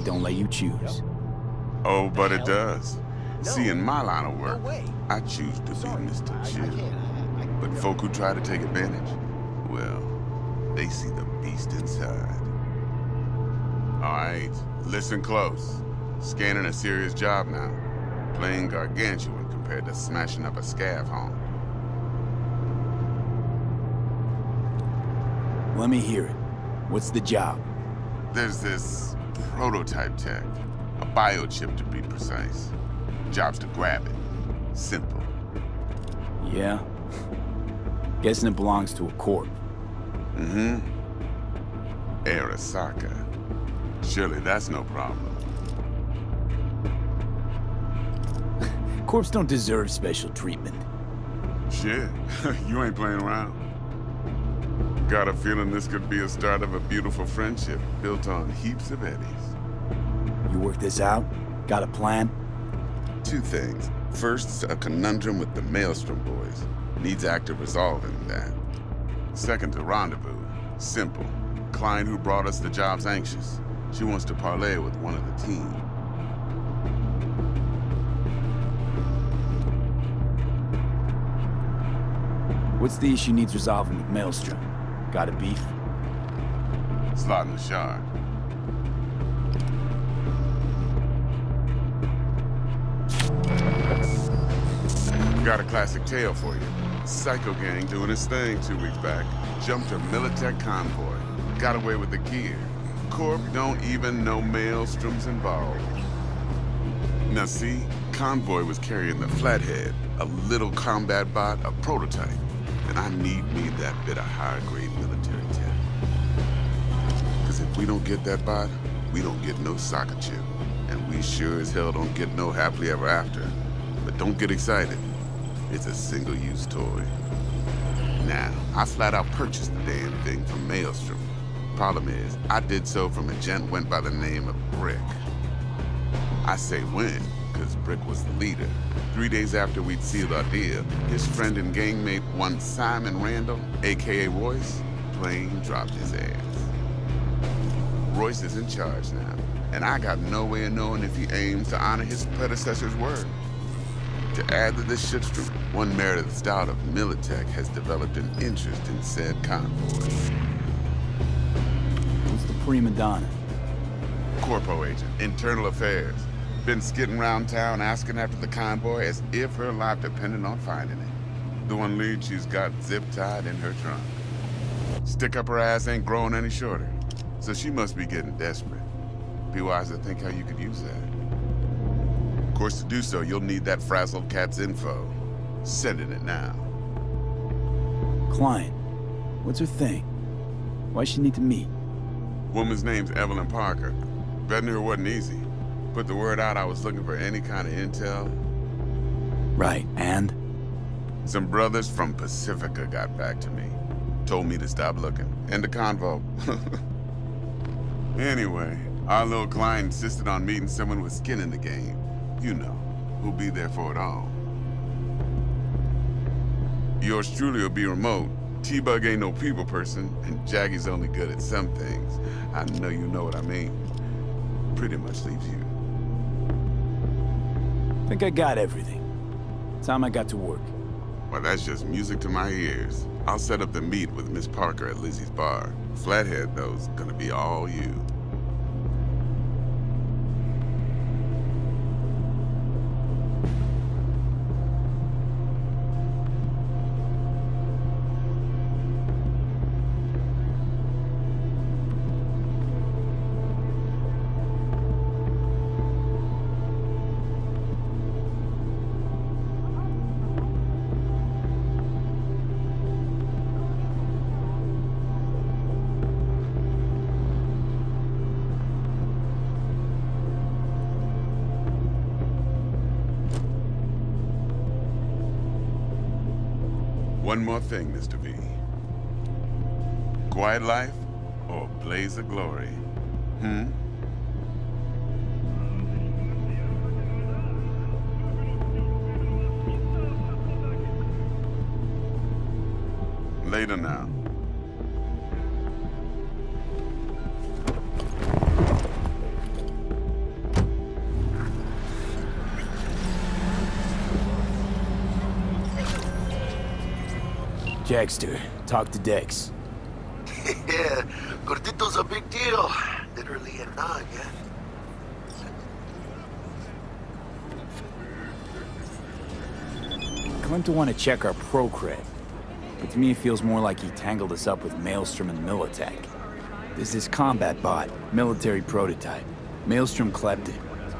don't let you choose. Oh, but it does. See, in my line of work, I choose to be Mr. Chill. But folk who try to take advantage, well, they see the beast inside. All right, listen close. Scanning a serious job now. Playing gargantuan compared to smashing up a scav home. Let me hear it. What's the job? There's this prototype tech. A biochip to be precise. Job's to grab it. Simple. Yeah? Guessing it belongs to a corp. Mm-hmm. Arasaka. Surely that's no problem. Corps don't deserve special treatment. Shit, you ain't playing around. Got a feeling this could be a start of a beautiful friendship built on heaps of eddies. You work this out? Got a plan? Two things. First, a conundrum with the Maelstrom boys. Needs active resolving that. Second, a rendezvous. Simple. Client who brought us the job's anxious. She wants to parlay with one of the team. What's the issue needs resolving with Maelstrom? Got a beef? Slot in the shard. Got a classic tale for you. Psycho gang doing his thing 2 weeks back. Jumped a Militech convoy. Got away with the gear. Corp don't even know Maelstrom's involved. Now see, convoy was carrying the Flathead, a little combat bot, a prototype. And I need me that bit of high-grade military tech. Because if we don't get that bot, we don't get no soccer chip. And we sure as hell don't get no happily ever after. But don't get excited. It's a single-use toy. Now, I flat out purchased the damn thing from Maelstrom. Problem is, I did so from a gent went by the name of Brick. I say when, because Brick was the leader. 3 days after we'd sealed our deal, his friend and gangmate, one Simon Randall, a.k.a. Royce, plain dropped his ass. Royce is in charge now, and I got no way of knowing if he aims to honor his predecessor's word. To add to this shitstorm, one Meredith Stout of Militech has developed an interest in said convoy. Who's the prima donna? Corpo agent, internal affairs. Been skidding around town asking after the convoy as if her life depended on finding it. The one lead she's got zip-tied in her trunk. Stick up her ass ain't growing any shorter, so she must be getting desperate. Be wise to think how you could use that. Of course, to do so, you'll need that frazzled cat's info. Sending it now. Client. What's her thing? Why she need to meet? Woman's name's Evelyn Parker. Betting her wasn't easy. Put the word out I was looking for any kind of intel. Right, and? Some brothers from Pacifica got back to me. Told me to stop looking. End the convo. Anyway, our little client insisted on meeting someone with skin in the game. You know, who'll be there for it all. Yours truly will be remote. T-Bug ain't no people person, and Jaggy's only good at some things. I know you know what I mean. Pretty much leaves you. Think I got everything. Time I got to work. Well, that's just music to my ears. I'll set up the meet with Miss Parker at Lizzie's bar. Flathead, though's gonna be all you. One more thing, Mr. V. Quiet life or blaze of glory? Later now. Jackster, talk to Dex. Yeah, Gordito's a big deal. Literally and not, yeah. Claimed to want to check our pro cred, but to me it feels more like he tangled us up with Maelstrom and Militech. There's this combat bot, military prototype. Maelstrom clept it.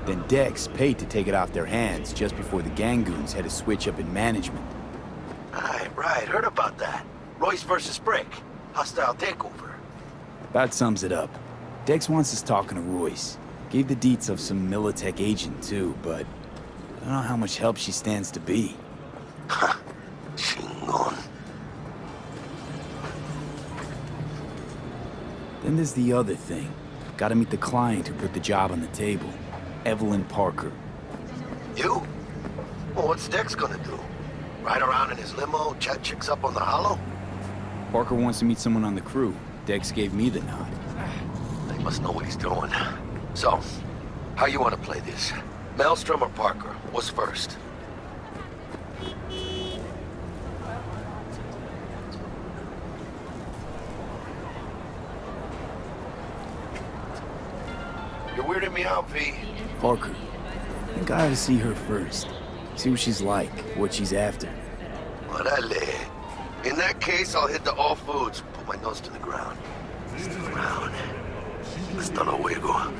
Then Dex paid to take it off their hands just before the Gangoons had a switch up in management. Right, heard about that. Royce versus Brick. Hostile takeover. About sums it up. Dex wants us talking to Royce. Gave the deets of some Militech agent too, but I don't know how much help she stands to be. Ha! Chingon. Then there's the other thing. Gotta meet the client who put the job on the table. Evelyn Parker. You? Well, what's Dex gonna do? Ride around in his limo, chat chicks up on the hollow? Parker wants to meet someone on the crew. Dex gave me the nod. He must know what he's doing. So, how you want to play this? Maelstrom or Parker? What's first? You're weirding me out, V. Parker. I think I ought to see her first. See what she's like, what she's after. Orale. In that case, I'll hit the all foods. Put my nose to the ground. Stick around. Hasta luego.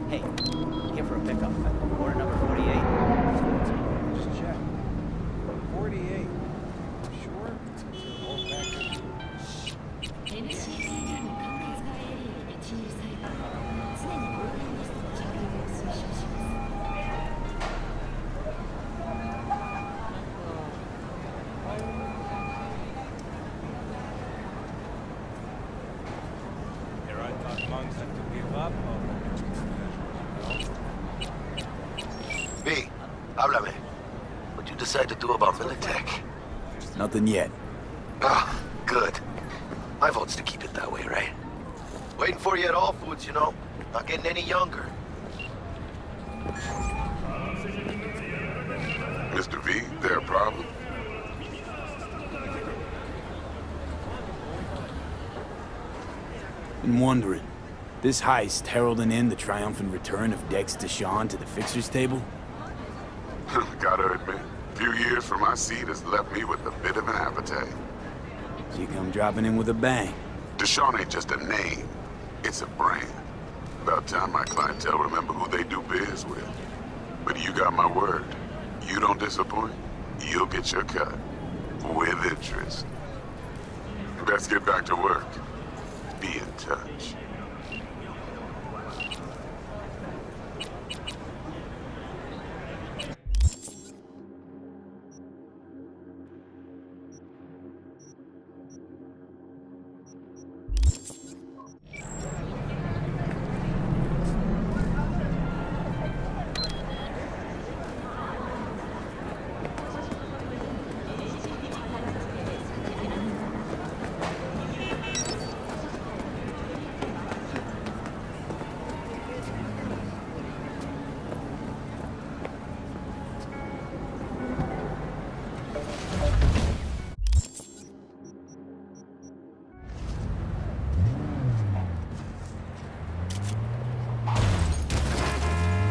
Hey, here for a pickup. Order number 48. Just check. 48. Sure? All package. NCC 関連使いエリアに侵入されたら常に防弾ベストの着用を推奨します。 Here I thought monks had to give up. V, háblame. What'd you decide to do about Militech? Nothing yet. Ah, good. My vote's to keep it that way, right? Waiting for you at all foods, you know. Not getting any younger. Mr. V, there a problem? Been wondering. This heist heralding in the triumphant return of Dex Deshawn to the fixer's table? Gotta admit, a few years from my seat has left me with a bit of an appetite. So you come dropping in with a bang. Deshaun ain't just a name. It's a brand. About time my clientele remember who they do biz with. But you got my word. You don't disappoint, you'll get your cut. With interest. Let's get back to work. Be in touch.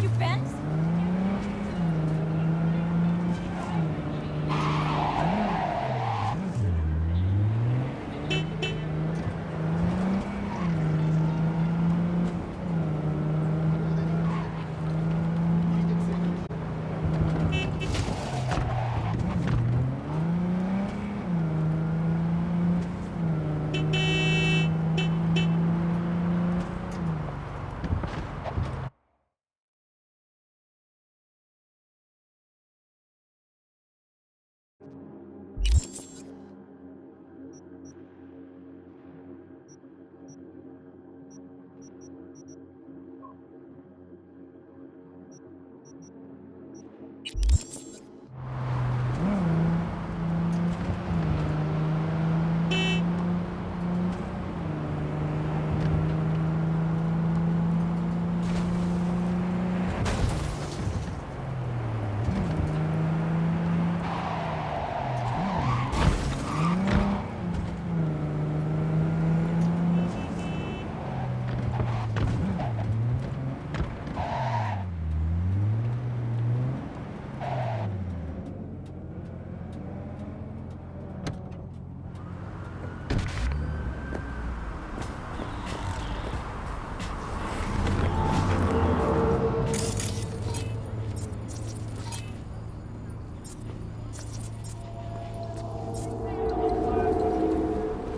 You bent?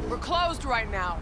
We're closed right now.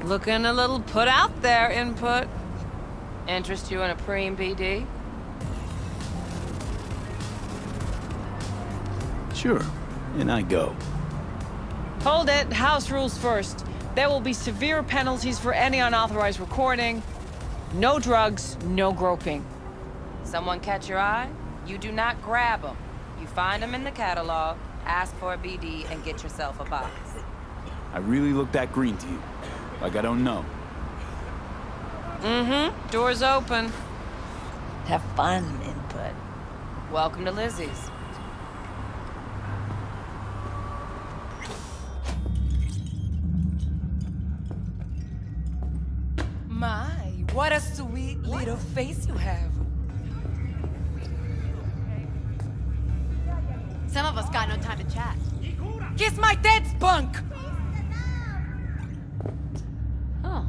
Looking a little put out there, Input. Interest you in a preem BD? Sure, and I go. Hold it. House rules first. There will be severe penalties for any unauthorized recording. No drugs, no groping. Someone catch your eye? You do not grab them. You find them in the catalog, ask for a BD, and get yourself a box. I really look that green to you. Like I don't know. Mm-hmm. Door's open. Have fun, Input. Welcome to Lizzie's. My, what a sweet little face you have. Some of us got no time to chat. Kiss my dead spunk! Oh.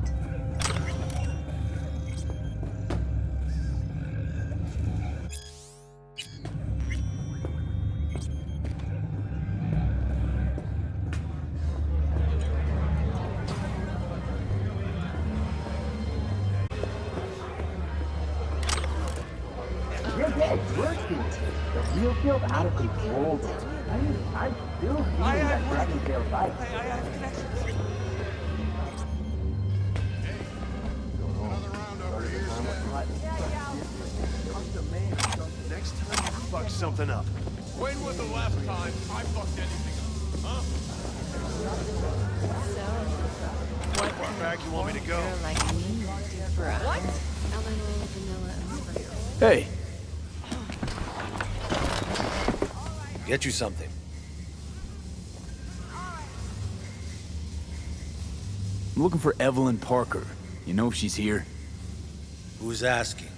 You're dead. We're seeing the real feels out of control. I'm still feeling that dragon tail bite. Another round over here, sir. the man. Next time you fuck something up. When was the last time I fucked anything up? Huh? So, How far back you want me to go? girl like me do for us? What? Eleanor, vanilla, and sprinkles. Hey, Get you something. I'm looking for Evelyn Parker. You know if she's here? Who's asking?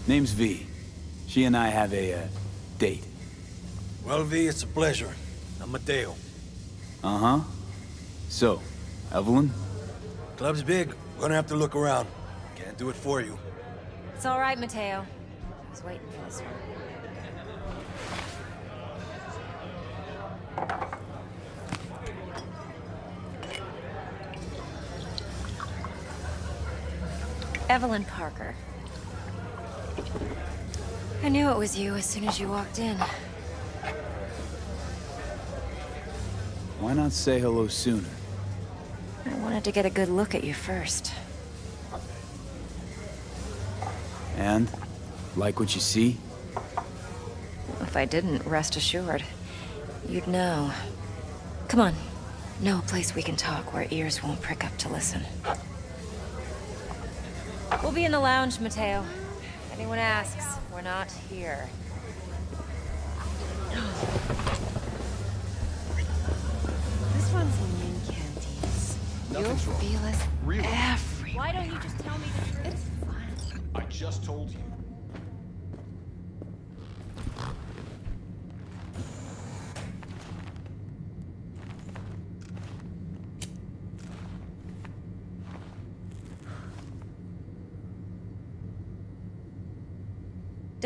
Name's V. She and I have a, date. Well, V, it's a pleasure. I'm Mateo. Uh-huh. So, Evelyn? Club's big. We're gonna have to look around. Can't do it for you. It's all right, Mateo. I was waiting for this one. Evelyn Parker. I knew it was you as soon as you walked in. Why not say hello sooner? I wanted to get a good look at you first. And? Like what you see? If I didn't, rest assured, you'd know. Come on. Know a place we can talk where ears won't prick up to listen. We'll be in the lounge, Mateo. If anyone asks, we're not here. This one's Min Candies. You'll feel us everywhere. Why don't you just tell me the truth? It's fun. I just told you.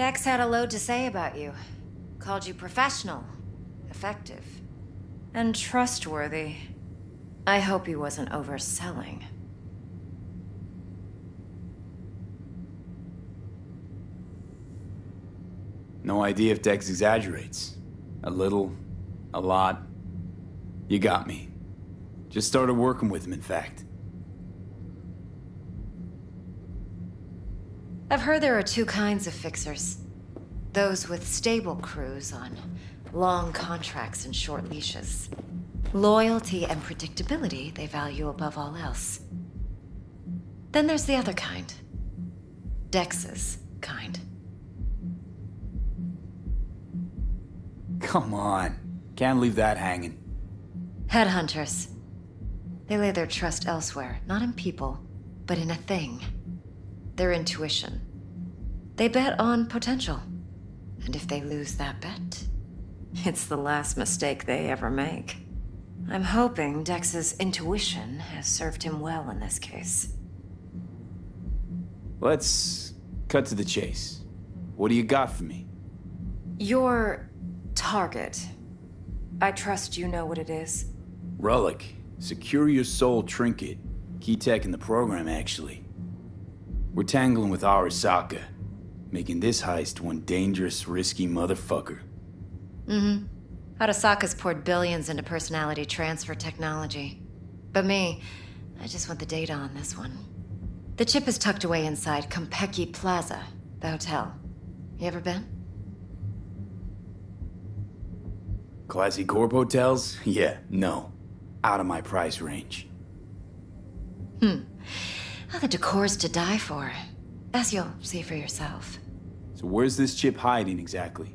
Dex had a load to say about you. Called you professional, effective, and trustworthy. I hope he wasn't overselling. No idea if Dex exaggerates. A little, a lot. You got me. Just started working with him, in fact. I've heard there are two kinds of fixers. Those with stable crews on long contracts and short leashes. Loyalty and predictability they value above all else. Then there's the other kind. Dex's kind. Come on. Can't leave that hanging. Headhunters. They lay their trust elsewhere, not in people, but in a thing. Their intuition. They bet on potential. And if they lose that bet, it's the last mistake they ever make. I'm hoping Dex's intuition has served him well in this case. Let's cut to the chase. What do you got for me? Your target. I trust you know what it is. Relic. Secure your soul trinket. Key tech in the program, actually. We're tangling with Arasaka, making this heist one dangerous, risky motherfucker. Mm-hmm. Arasaka's poured billions into personality transfer technology. But me, I just want the data on this one. The chip is tucked away inside Kompeki Plaza, the hotel. You ever been? Classy corp hotels? Yeah, no. Out of my price range. Well, the decor's to die for, as you'll see for yourself. So where's this chip hiding exactly?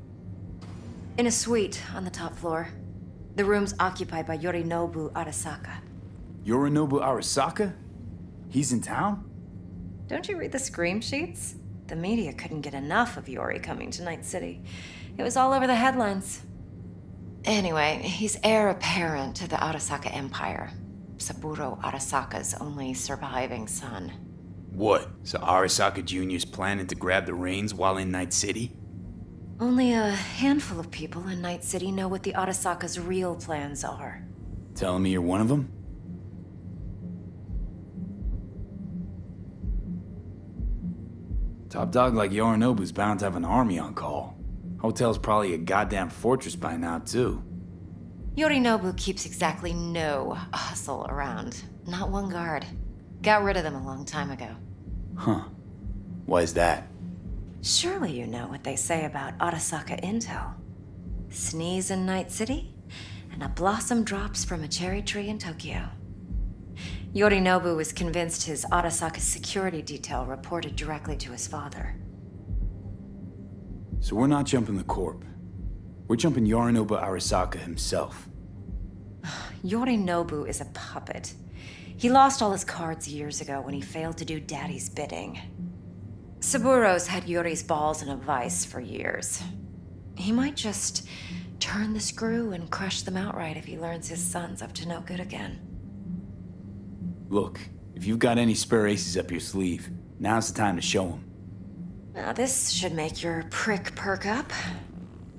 In a suite on the top floor. The room's occupied by Yorinobu Arasaka. Yorinobu Arasaka? He's in town? Don't you read the scream sheets? The media couldn't get enough of Yori coming to Night City. It was all over the headlines. Anyway, he's heir apparent to the Arasaka Empire. Saburo Arasaka's only surviving son. What? So Arasaka Jr.'s planning to grab the reins while in Night City? Only a handful of people in Night City know what the Arasaka's real plans are. Telling me you're one of them? Top dog like Yorinobu's bound to have an army on call. Hotel's probably a goddamn fortress by now, too. Yorinobu keeps exactly no hustle around. Not one guard. Got rid of them a long time ago. Huh. Why is that? Surely you know what they say about Arasaka intel. Sneeze in Night City, and a blossom drops from a cherry tree in Tokyo. Yorinobu was convinced his Arasaka security detail reported directly to his father. So we're not jumping the Corp. We're jumping Yorinobu Arasaka himself. Yorinobu is a puppet. He lost all his cards years ago when he failed to do Daddy's bidding. Saburo's had Yuri's balls in a vice for years. He might just turn the screw and crush them outright if he learns his son's up to no good again. Look, if you've got any spare aces up your sleeve, now's the time to show them. Now this should make your prick perk up.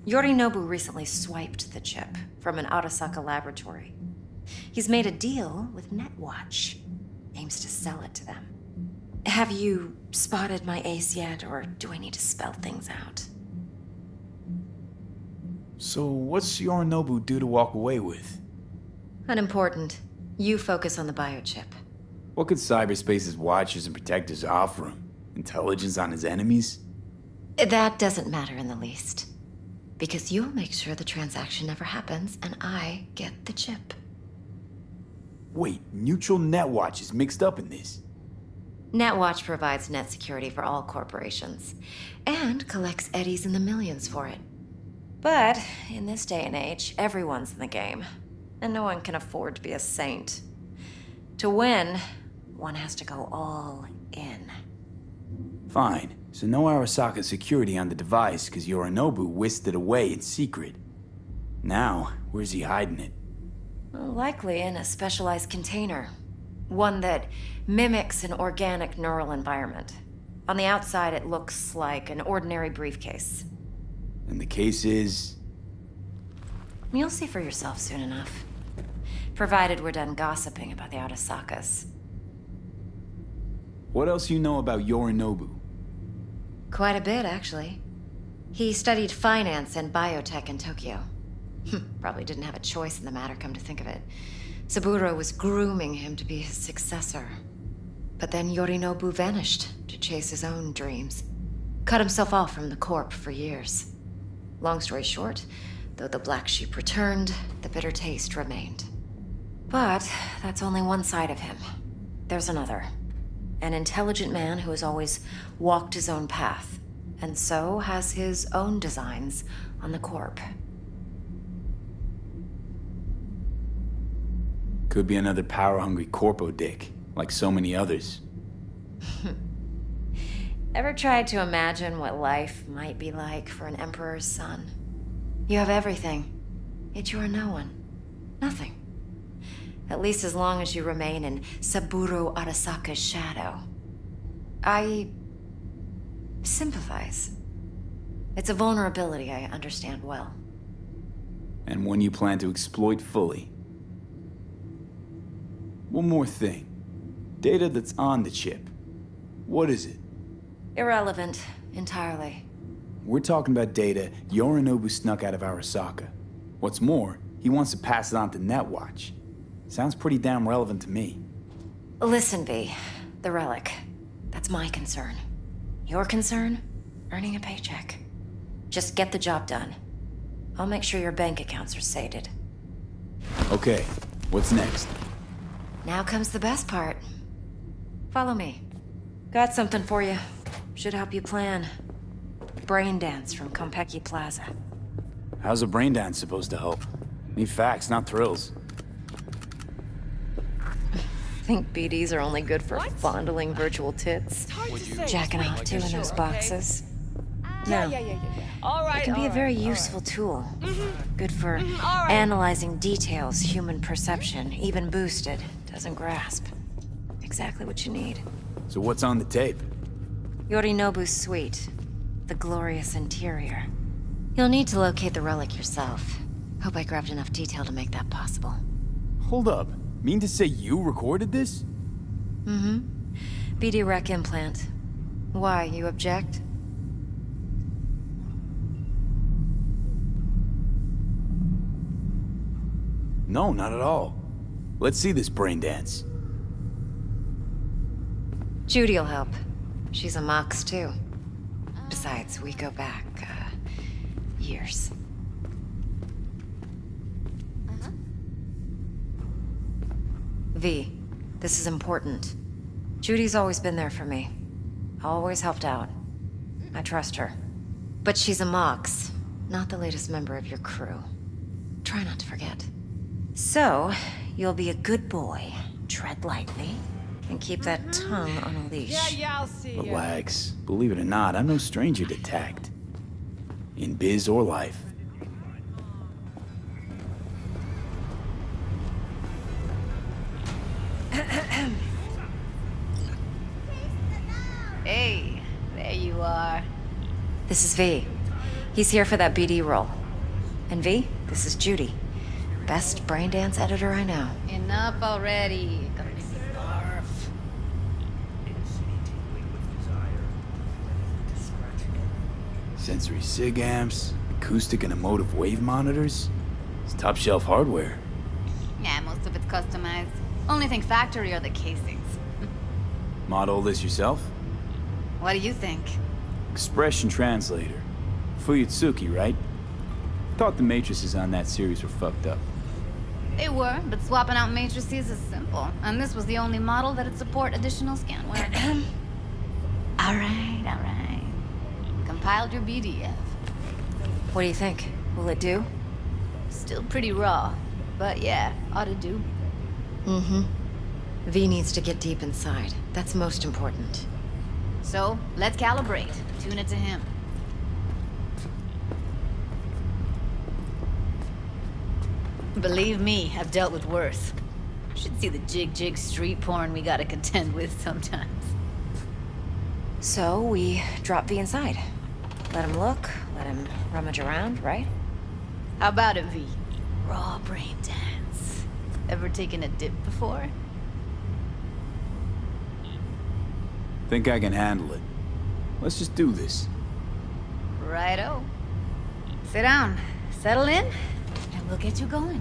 Yorinobu recently swiped the chip from an Arasaka laboratory. He's made a deal with Netwatch. Aims to sell it to them. Have you spotted my ace yet, or do I need to spell things out? So what's Yorinobu due to walk away with? Unimportant. You focus on the biochip. What could cyberspace's watchers and protectors offer him? Intelligence on his enemies? That doesn't matter in the least. Because you'll make sure the transaction never happens, and I get the chip. Wait, neutral Netwatch is mixed up in this. Netwatch provides net security for all corporations, and collects eddies in the millions for it. But in this day and age, everyone's in the game, and no one can afford to be a saint. To win, one has to go all in. Fine, so no Arasaka security on the device because Yorinobu whisked it away in secret. Now, where's he hiding it? Well, likely in a specialized container. One that mimics an organic neural environment. On the outside, it looks like an ordinary briefcase. And the case is... You'll see for yourself soon enough. Provided we're done gossiping about the Arasakas. What else you know about Yorinobu? Quite a bit, actually. He studied finance and biotech in Tokyo. Probably didn't have a choice in the matter, come to think of it. Saburo was grooming him to be his successor. But then Yorinobu vanished to chase his own dreams. Cut himself off from the Corp for years. Long story short, though the black sheep returned, the bitter taste remained. But that's only one side of him. There's another. An intelligent man who has always walked his own path, and so has his own designs on the Corp. Could be another power-hungry corpo dick, like so many others. Ever tried to imagine what life might be like for an emperor's son? You have everything, yet you are no one. Nothing. At least as long as you remain in Saburo Arasaka's shadow. I sympathize. It's a vulnerability I understand well. And one you plan to exploit fully. One more thing. Data that's on the chip. What is it? Irrelevant, entirely. We're talking about data Yorinobu snuck out of Arasaka. What's more, he wants to pass it on to Netwatch. Sounds pretty damn relevant to me. Listen, V. The relic. That's my concern. Your concern? Earning a paycheck. Just get the job done. I'll make sure your bank accounts are sated. Okay, what's next? Now comes the best part. Follow me. Got something for you. Should help you plan. Brain dance from Konpeki Plaza. How's a brain dance supposed to help? Need facts, not thrills. Think BDs are only good for fondling virtual tits? Jacking off too in those boxes? No. Yeah. All right. It can be a very useful tool. Good for analyzing details human perception, even boosted, doesn't grasp. Exactly what you need. So what's on the tape? Yorinobu's suite. The glorious interior. You'll need to locate the relic yourself. Hope I grabbed enough detail to make that possible. Hold up. Mean to say you recorded this? Mm-hmm. BD rec implant. Why, you object? No, not at all. Let's see this brain dance. Judy'll help. She's a Mox, too. Besides, we go back, years. V, this is important. Judy's always been there for me. Always helped out. I trust her. But she's a Mox, not the latest member of your crew. Try not to forget. So, you'll be a good boy. Tread lightly. And keep that tongue on a leash. Yeah, I'll see you. Relax. Believe it or not, I'm no stranger to tact. In biz or life. Hey, there you are. This is V. He's here for that BD role. And V, this is Judy. Best brain dance editor I know. Enough already. Gonna make me barf. Sensory sig amps, acoustic and emotive wave monitors. It's top shelf hardware. Yeah, most of it's customized. Only thing factory are the casings. Model this yourself? What do you think? Expression translator. Fuyutsuki, right? Thought the matrices on that series were fucked up. They were, but swapping out matrices is simple. And this was the only model that'd support additional scanware. Alright. Compiled your BDF. What do you think? Will it do? Still pretty raw. But yeah, ought to do. Mm-hmm. V needs to get deep inside. That's most important. So, let's calibrate. Tune it to him. Believe me, I've dealt with worse. Should see the jig street porn we gotta contend with sometimes. So, we drop V inside. Let him look, let him rummage around, right? How about it, V? Raw brain dance. Ever taken a dip before? Think I can handle it. Let's just do this. Righto. Sit down, settle in, and we'll get you going.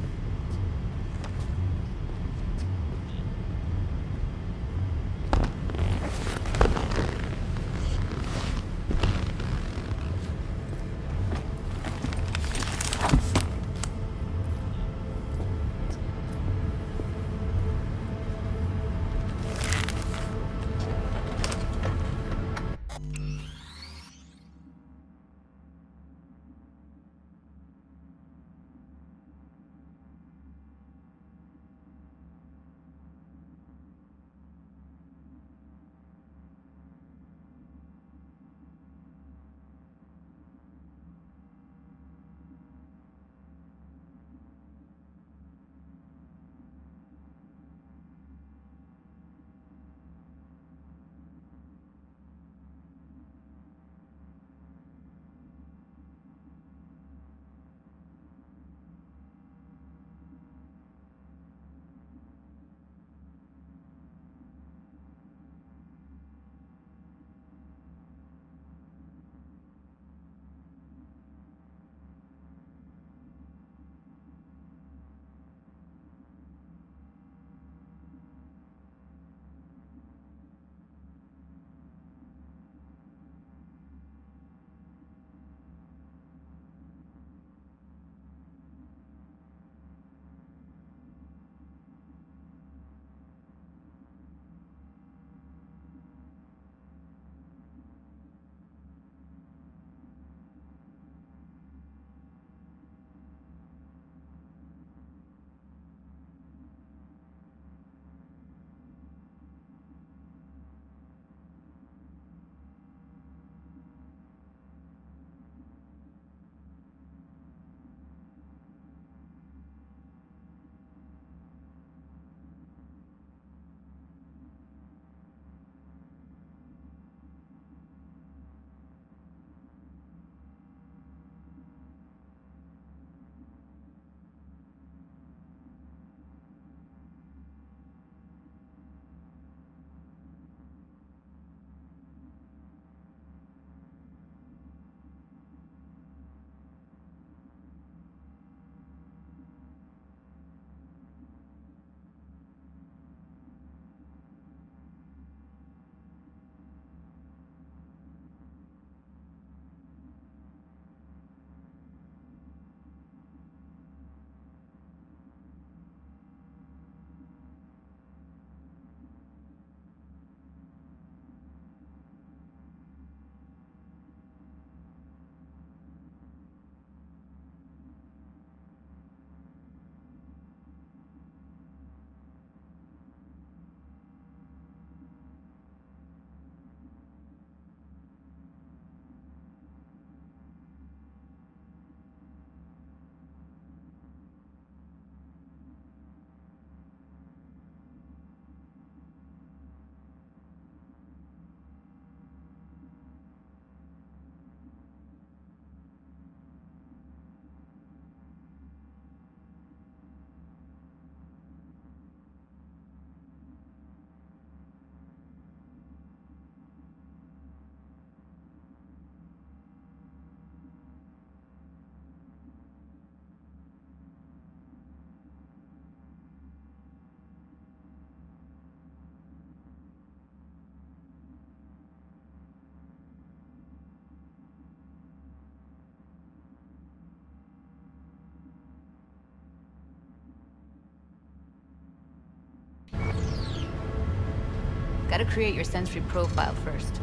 Gotta create your sensory profile first.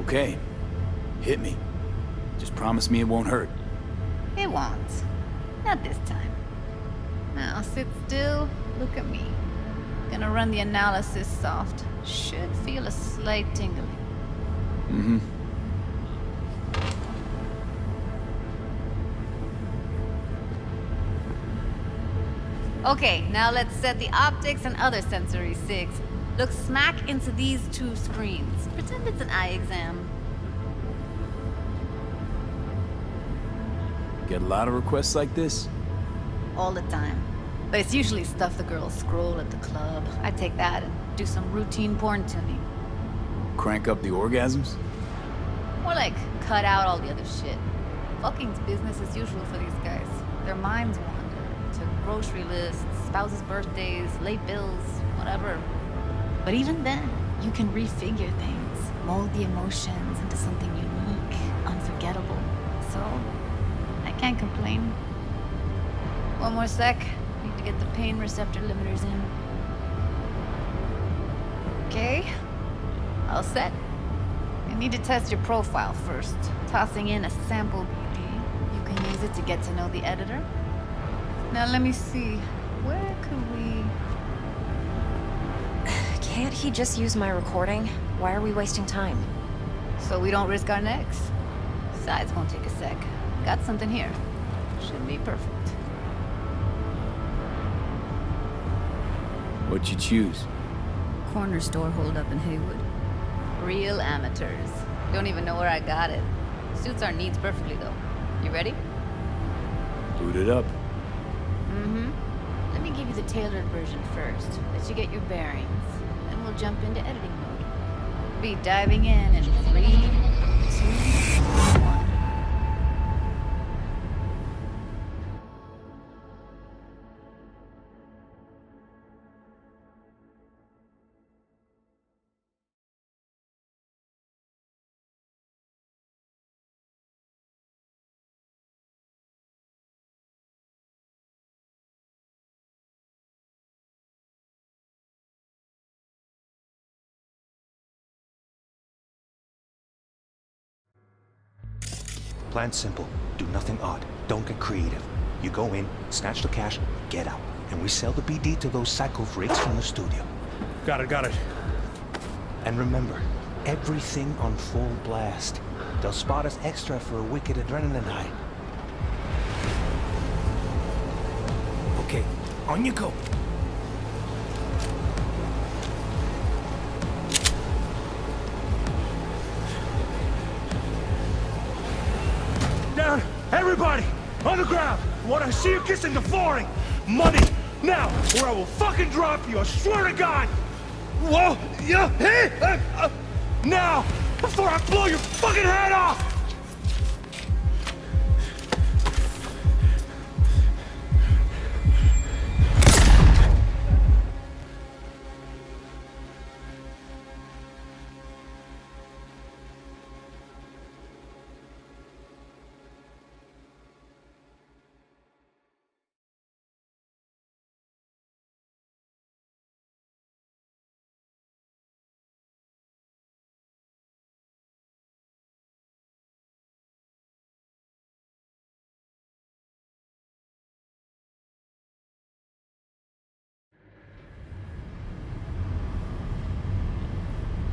Okay. Hit me. Just promise me it won't hurt. It won't. Not this time. Now sit still, look at me. Gonna run the analysis soft. Should feel a slight tingling. Mm-hmm. Okay, now let's set the optics and other sensory sigs. Look smack into these two screens. Pretend it's an eye exam. Get a lot of requests like this? All the time. But it's usually stuff the girls scroll at the club. I take that and do some routine porn tuning. Crank up the orgasms? More like cut out all the other shit. Fucking's business as usual for these guys. Their minds wander to grocery lists, spouses' birthdays, late bills, whatever. But even then, you can refigure things, mold the emotions into something unique, unforgettable. So, I can't complain. One more sec. Need to get the pain receptor limiters in. Okay. All set. You need to test your profile first. Tossing in a sample BD. You can use it to get to know the editor. Now let me see. Where could we... Can't he just use my recording? Why are we wasting time? So we don't risk our necks. Besides, won't take a sec. Got something here. Should be perfect. What'd you choose? Corner store holdup in Haywood. Real amateurs. Don't even know where I got it. Suits our needs perfectly, though. You ready? Boot it up. Mm-hmm. Let me give you the tailored version first. Let you get your bearings. Then we'll jump into editing mode. Be diving in 3, 2, 1. Plan's simple. Do nothing odd. Don't get creative. You go in, snatch the cash, get out. And we sell the BD to those psycho freaks from the studio. Got it. And remember, everything on full blast. They'll spot us extra for a wicked adrenaline high. Okay, on you go. Down! Everybody! On the ground! I want to see you kissing the flooring! Money! Now! Or I will fucking drop you! I swear to God! Whoa! Yeah! Hey! Now! Before I blow your fucking head off!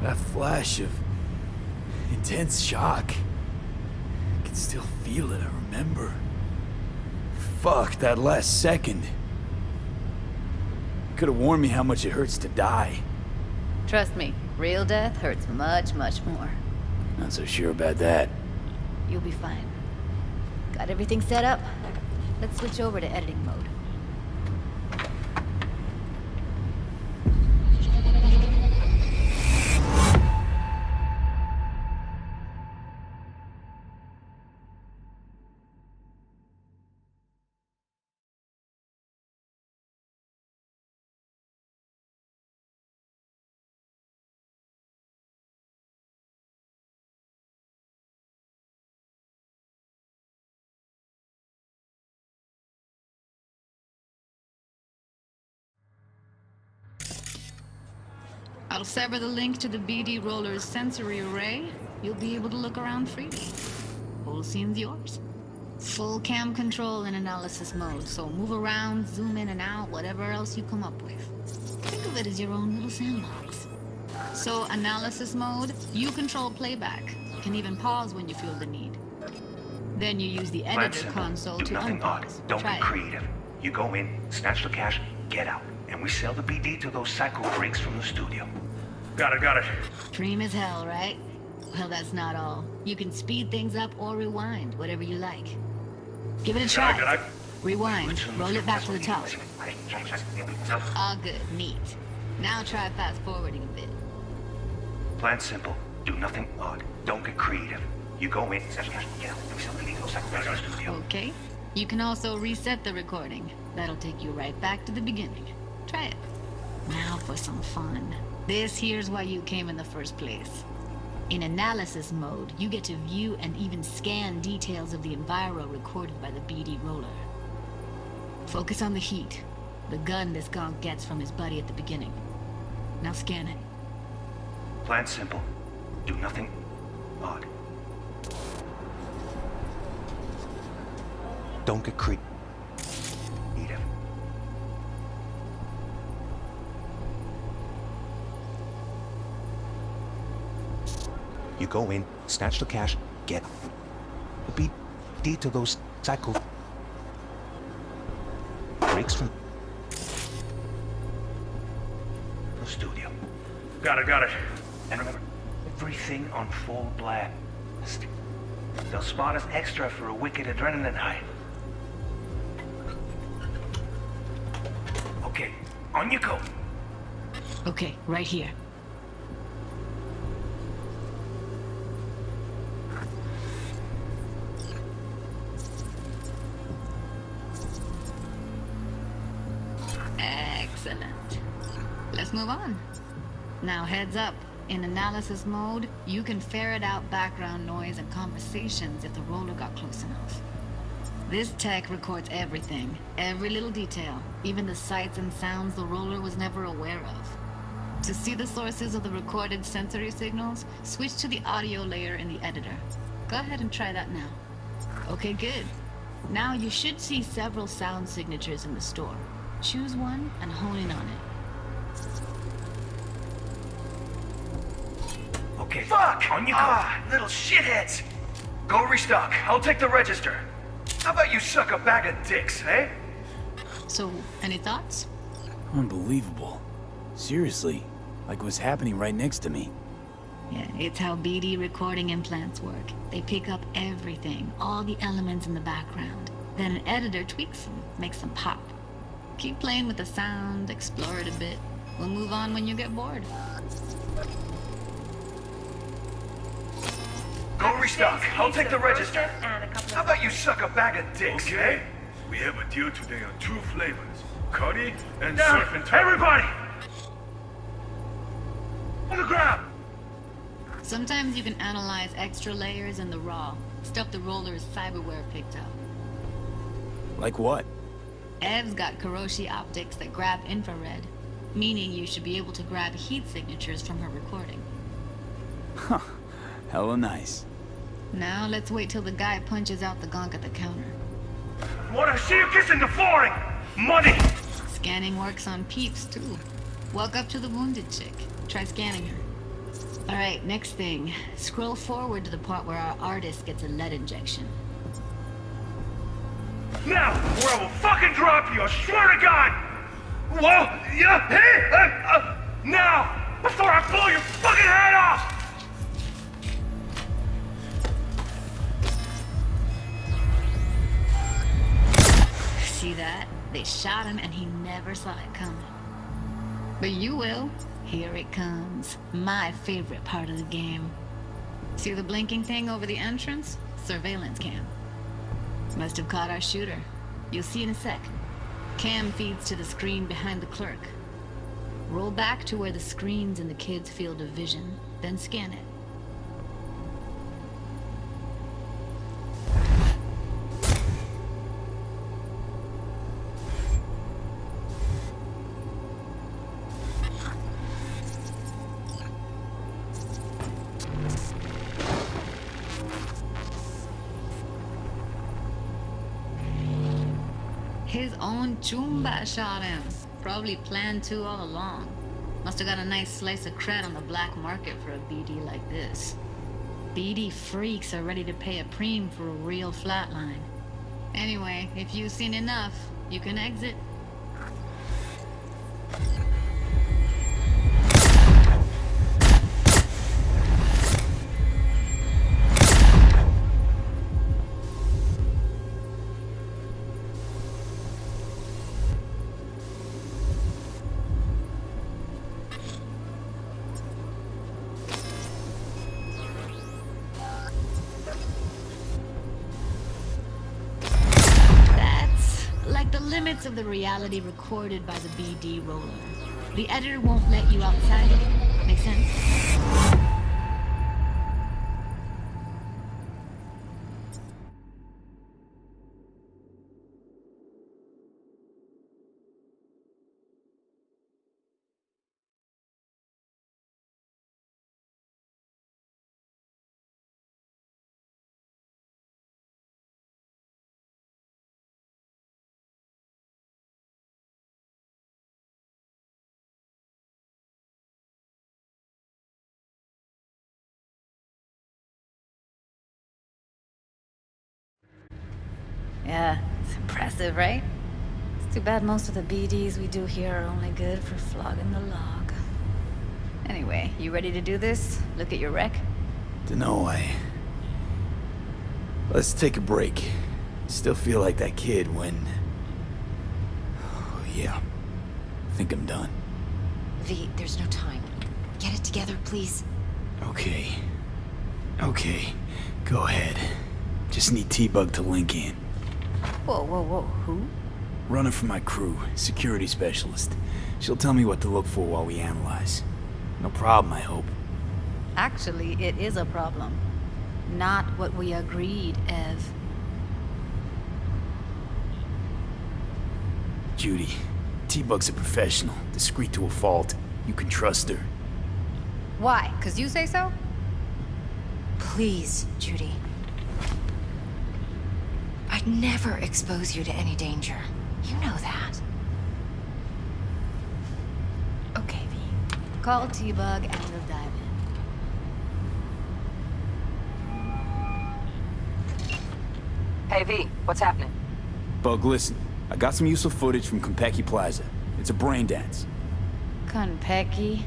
That flash of intense shock. I can still feel it, I remember. Fuck, that last second. Could have warned me how much it hurts to die. Trust me, real death hurts much, much more. Not so sure about that. You'll be fine. Got everything set up? Let's switch over to editing mode. I'll sever the link to the BD Roller's sensory array. You'll be able to look around freely. Whole scene's yours. Full cam control in analysis mode, so move around, zoom in and out, whatever else you come up with. Think of it as your own little sandbox. So, analysis mode, you control playback. You can even pause when you feel the need. Then you use the editor console Do to nothing odd. unpause. Don't Try get it. creative. You go in, snatch the cash, get out. And we sell the BD to those psycho freaks from the studio. Got it. Dream as hell, right? Well, that's not all. You can speed things up or rewind, whatever you like. Give it a try. Got it. Rewind. Roll it back to the top. All good. Neat. Now try fast forwarding a bit. Plan simple. Do nothing odd. Don't get creative. You go in, snatch the cash, get out. And we sell the BD to those psycho freaks from the studio. Okay. You can also reset the recording. That'll take you right back to the beginning. Try it. Now for some fun. This here's why you came in the first place. In analysis mode, you get to view and even scan details of the enviro recorded by the BD Roller. Focus on the heat, the gun this gonk gets from his buddy at the beginning. Now scan it. Plan simple. Do nothing odd. Don't get creative. You go in, snatch the cash, get out. BD to those psycho freaks from the studio. Got it. And remember, everything on full blast. They'll spot us extra for a wicked adrenaline high. Okay, on you go. Okay, right here. Excellent. Let's move on. Now heads up. In analysis mode, you can ferret out background noise and conversations if the roller got close enough. This tech records everything, every little detail, even the sights and sounds the roller was never aware of. To see the sources of the recorded sensory signals, switch to the audio layer in the editor. Go ahead and try that now. Okay, good. Now you should see several sound signatures in the store. Choose one and hone in on it. Okay. Fuck! On you go. Little shitheads! Go restock. I'll take the register. How about you suck a bag of dicks, eh? So, any thoughts? Unbelievable. Seriously, like it was happening right next to me. Yeah, it's how BD recording implants work. They pick up everything, all the elements in the background. Then an editor tweaks them, makes them pop. Keep playing with the sound, explore it a bit. We'll move on when you get bored. Go restock. I'll take the register. How about you suck a bag of dicks, Okay. eh? We have a deal today on 2 flavors. Curry and Down, surf and turf. everybody! On the ground! Sometimes you can analyze extra layers in the raw, stuff the roller's cyberware picked up. Like what? Ev's got Kiroshi optics that grab infrared, meaning you should be able to grab heat signatures from her recording. Huh. Hella nice. Now let's wait till the guy punches out the gonk at the counter. Wanna see you kissing the flooring? Money! Scanning works on peeps, too. Walk up to the wounded chick. Try scanning her. Alright, next thing. Scroll forward to the part where our artist gets a lead injection. Now, or I will fucking drop you, I swear to God! Whoa! Yeah! Hey! Now! Before I blow your fucking head off! See that? They shot him and he never saw it coming. But you will. Here it comes. My favorite part of the game. See the blinking thing over the entrance? Surveillance cam. Must have caught our shooter. You'll see in a sec. Cam feeds to the screen behind the clerk. Roll back to where the screen's in the kid's field of vision, then scan it. His own chumba shot him. Probably planned to all along. Must have got a nice slice of cred on the black market for a BD like this. BD freaks are ready to pay a preem for a real flatline. Anyway, if you've seen enough, you can exit. Limits of the reality recorded by the BD roller. The editor won't let you outside of it. Make sense? Yeah, it's impressive, right? It's too bad most of the BDs we do here are only good for flogging the log. Anyway, you ready to do this? Look at your wreck? Dunno, Let's take a break. Still feel like that kid when... Oh, yeah. I think I'm done. V, there's no time. Get it together, please. Okay. Go ahead. Just need T-Bug to link in. Whoa, who? Runner for my crew, security specialist. She'll tell me what to look for while we analyze. No problem, I hope. Actually, it is a problem. Not what we agreed, Ev. Judy, T-Bug's a professional, discreet to a fault. You can trust her. Why? 'Cause you say so? Please, Judy. I'd never expose you to any danger. You know that. Okay, V. Call T-Bug and we'll dive in. Hey, V, what's happening? Bug, listen. I got some useful footage from Konpeki Plaza. It's a brain dance. Konpeki?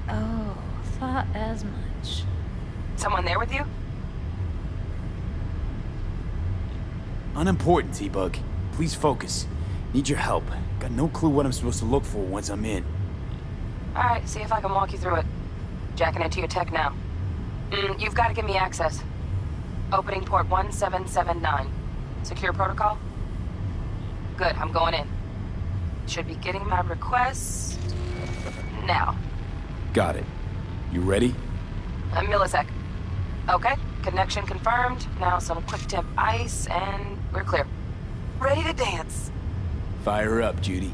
Oh, thought as much. Someone there with you? Unimportant, T-Bug. Please focus. Need your help. Got no clue what I'm supposed to look for once I'm in. Alright, see if I can walk you through it. Jacking into your tech now. You've got to give me access. Opening port 1779. Secure protocol? Good, I'm going in. Should be getting my request... now. Got it. You ready? A millisec. Okay, connection confirmed. Now some quick temp ice, and we're clear. Ready to dance. Fire up, Judy.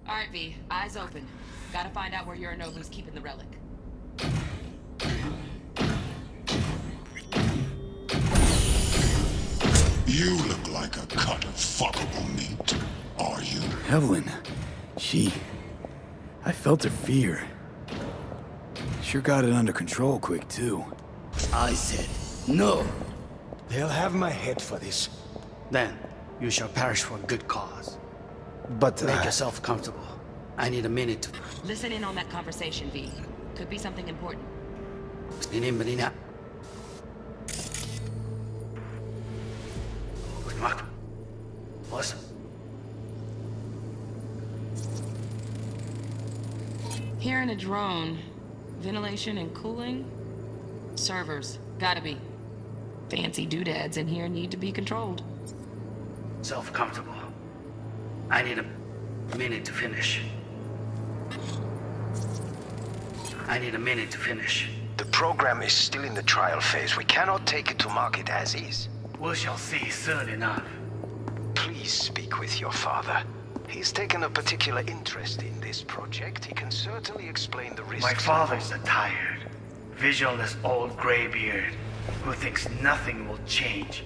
Alright, V. Eyes open. Gotta find out where Yorinobu's keeping the relic. You look like a cut of fuckable meat, are you? Evelyn, I felt her fear. Sure got it under control quick, too. I said, no. They'll have my head for this. Then, you shall perish for a good cause. But, Make yourself comfortable. I need a minute to... Listen in on that conversation, V. Could be something important. Benina. Good luck. Listen. Hearing a drone. Ventilation and cooling? Servers. Gotta be. Fancy doodads in here need to be controlled. Self-comfortable. I need a minute to finish. I need a minute to finish. The program is still in the trial phase. We cannot take it to market as is. We shall see soon enough. Please speak with your father. He's taken a particular interest in this project. He can certainly explain the risks. My father's a tired, visionless old graybeard who thinks nothing will change,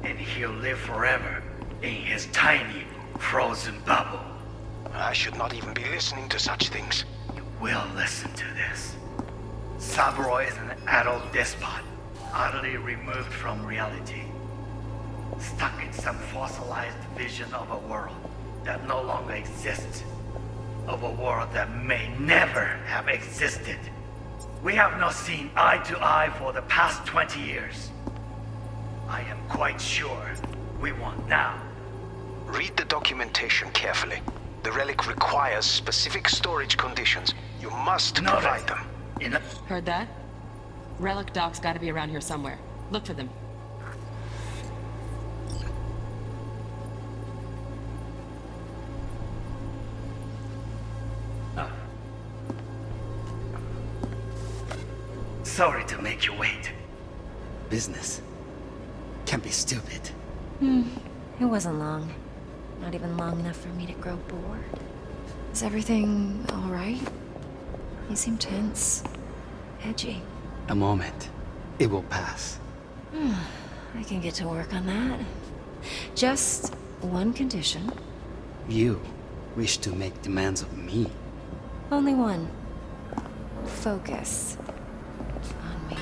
and he'll live forever in his tiny, frozen bubble. I should not even be listening to such things. You will listen to this. Saburo is an adult despot, utterly removed from reality. Stuck in some fossilized vision of a world that no longer exists. Of a world that may never have existed. We have not seen eye to eye for the past 20 years. I am quite sure we won't now. Read the documentation carefully. The relic requires specific storage conditions. You must provide them. Heard that? Relic docs gotta be around here somewhere. Look for them. Sorry to make you wait. Business can be stupid. It wasn't long. Not even long enough for me to grow bored. Is everything all right? You seem tense. Edgy. A moment. It will pass. I can get to work on that. Just one condition. You wish to make demands of me. Only one. Focus. On me.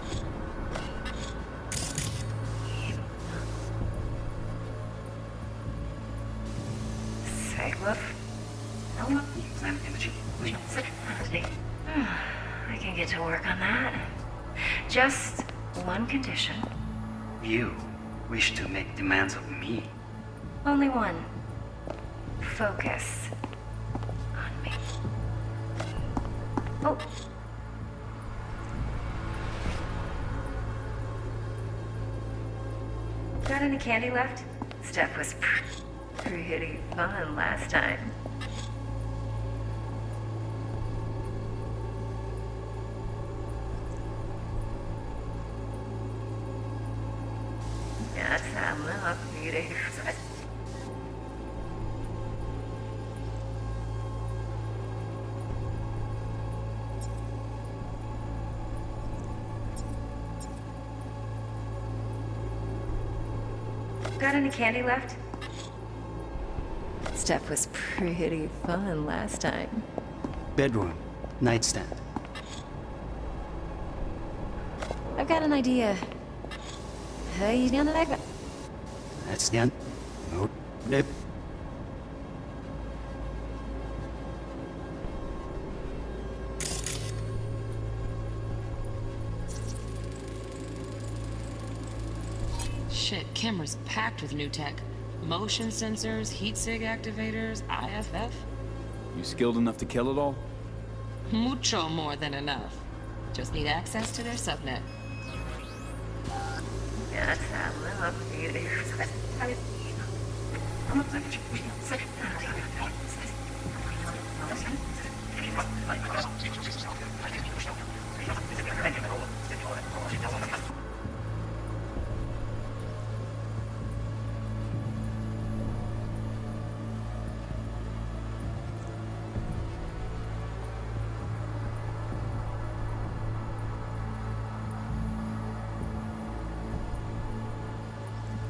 I can get to work on that. Just one condition. You wish to make demands of me. Only one. Focus. On me. Oh. Got any candy left? Stuff was pretty fun last time. That's how love beauty. Got any candy left? Stuff was pretty fun last time. Bedroom. Nightstand. I've got an idea. Hey, down the back. That's the end. No. Nope. Shit, camera's packed with new tech. Motion sensors, heat sig activators, IFF. You skilled enough to kill it all? Mucho more than enough. Just need access to their subnet. That's how love beauty.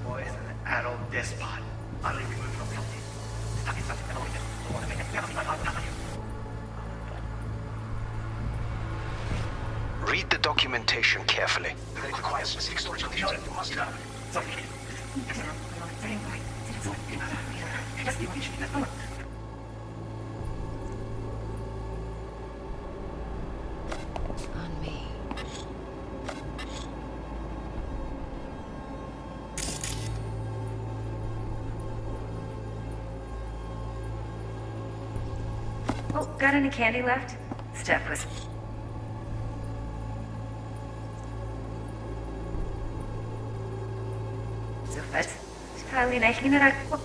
Boy is an adult despot, utterly removed from reality. Stuck in such a memory that want to make it Read the documentation carefully. The relic requires specific storage conditions. You must On me. Oh, got any candy left? Stuff was... So fast. Probably not gonna rock.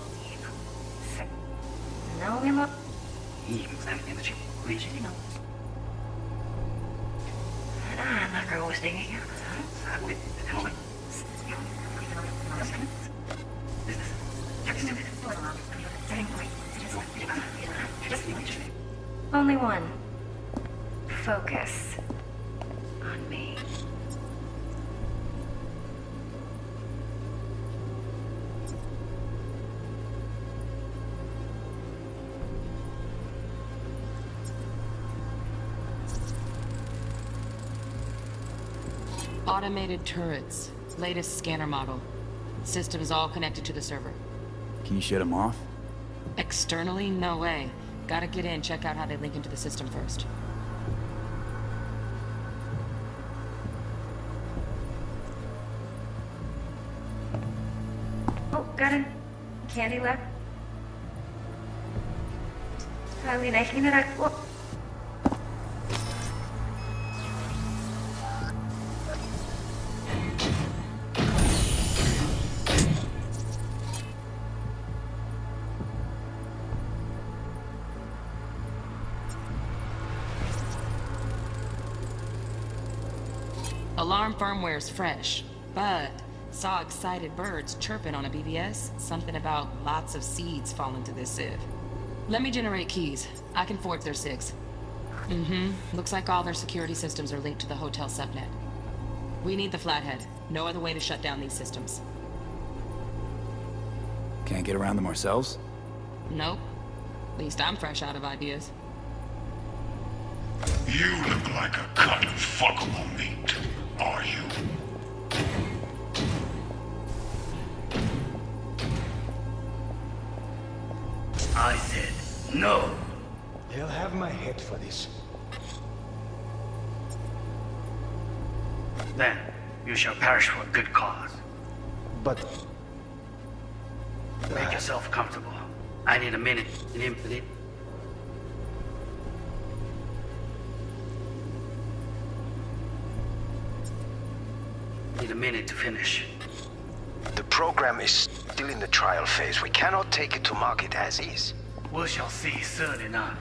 No, mi amor. Only one. Focus on me. Automated turrets. Latest scanner model. Systems all connected to the server. Can you shut them off? Externally? No way. Gotta get in, check out how they link into the system first. Oh, got a candy left. Kali naikin na ako. Alarm firmware's fresh, but saw excited birds chirping on a BBS. Something about lots of seeds falling to this sieve. Let me generate keys. I can forge their SIGs. Looks like all their security systems are linked to the hotel subnet. We need the flathead. No other way to shut down these systems. Can't get around them ourselves? Nope. At least I'm fresh out of ideas. You look like a cut of fuckable meat, are you? I said no. They'll have my head for this. Then you shall perish for a good cause. But... Make yourself comfortable. I need a minute. Need a minute to finish. The program is still in the trial phase. We cannot take it to market as is. We shall see soon enough.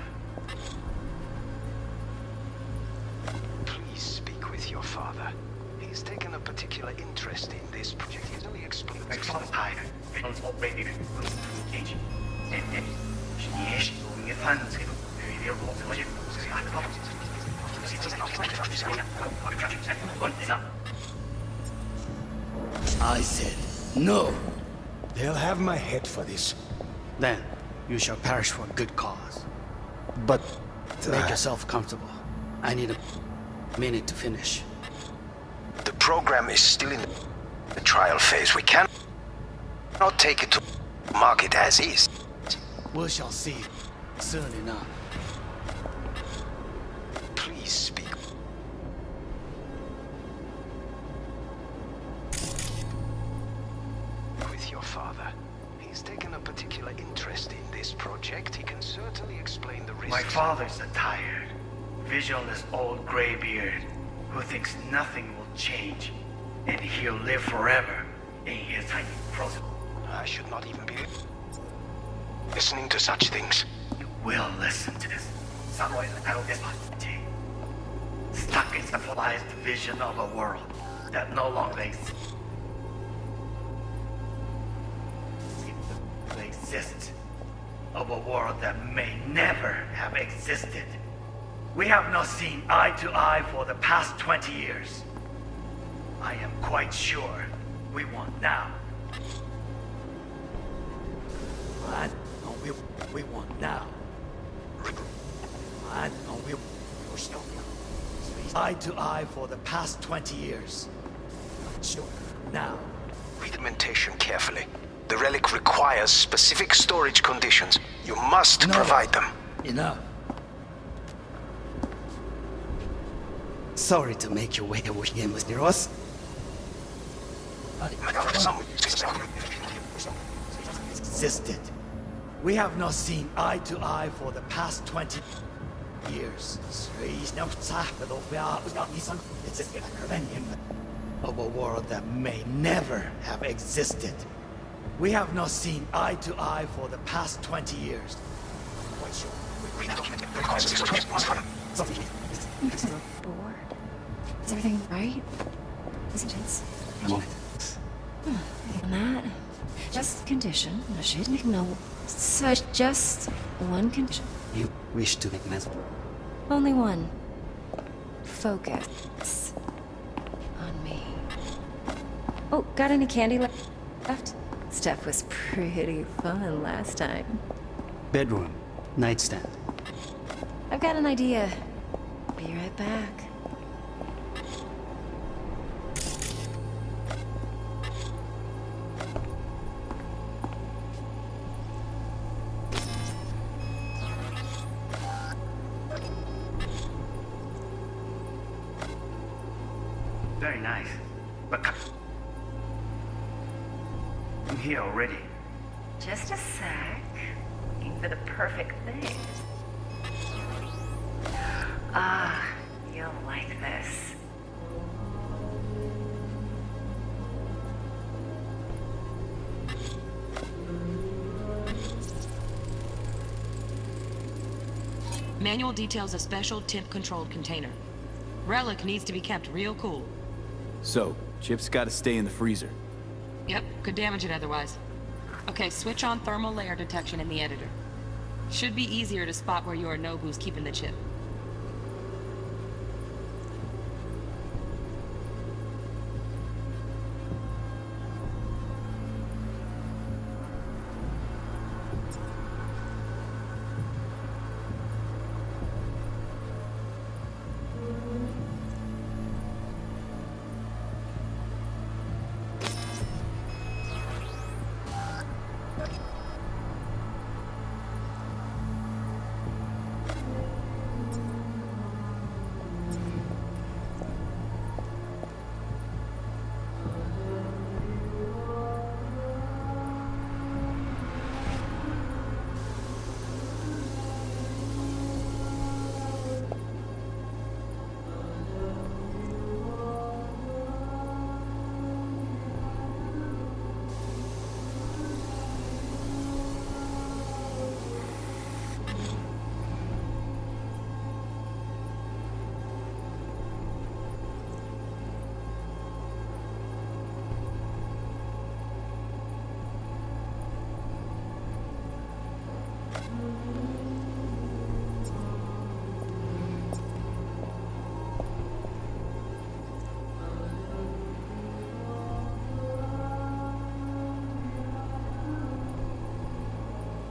Please speak with your father. He's taken a particular interest in this project. He's only explained to I said no. They'll have my head for this. Then you shall perish for a good cause. But... Make yourself comfortable. I need a minute to finish. The program is still in the trial phase. We cannot take it to market as is. We shall see soon enough. Please speak. With your father. He's taken a particular interest in this project. He can certainly explain the risks. My father's a tired, visionless old graybeard who thinks nothing will change, and he'll live forever in his tiny frozen. I should not even be listening to such things. You will listen to this. Someone out of this body, stuck in some civilized vision of a world that no longer exists. Of a world that may never have existed. We have not seen eye to eye for the past 20 years. I am quite sure we want now. What? No, we want now. What? No, we're still eye to eye for the past 20 years. Sure, now. Read the documentation carefully. The relic requires specific storage conditions. You must provide them. Enough. Sorry to make you wait with him, Mr. Ross. Existed. We have not seen eye to eye for the past 20 years. Of a world that may never have existed. We have not seen eye to eye for the past 20 years. Bored. right? Isn't it? And that, just condition, I should know. Such just one condition. You wish to make mess. Only one. Focus on me. Oh, got any candy left? Stuff was pretty fun last time. Bedroom, nightstand. I've got an idea. Be right back. Very nice. But I'm here already. Just a sec. Looking for the perfect thing. Ah, you'll like this. Manual details a special temp-controlled container. Relic needs to be kept real cool. So, Chip's gotta stay in the freezer. Yep, could damage it otherwise. Okay, switch on thermal layer detection in the editor. Should be easier to spot where Yorinobu's keeping the chip.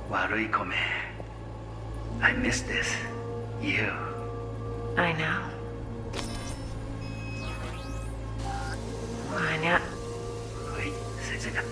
Waruikome. I miss this. You. I know. I know. Wait, 先生が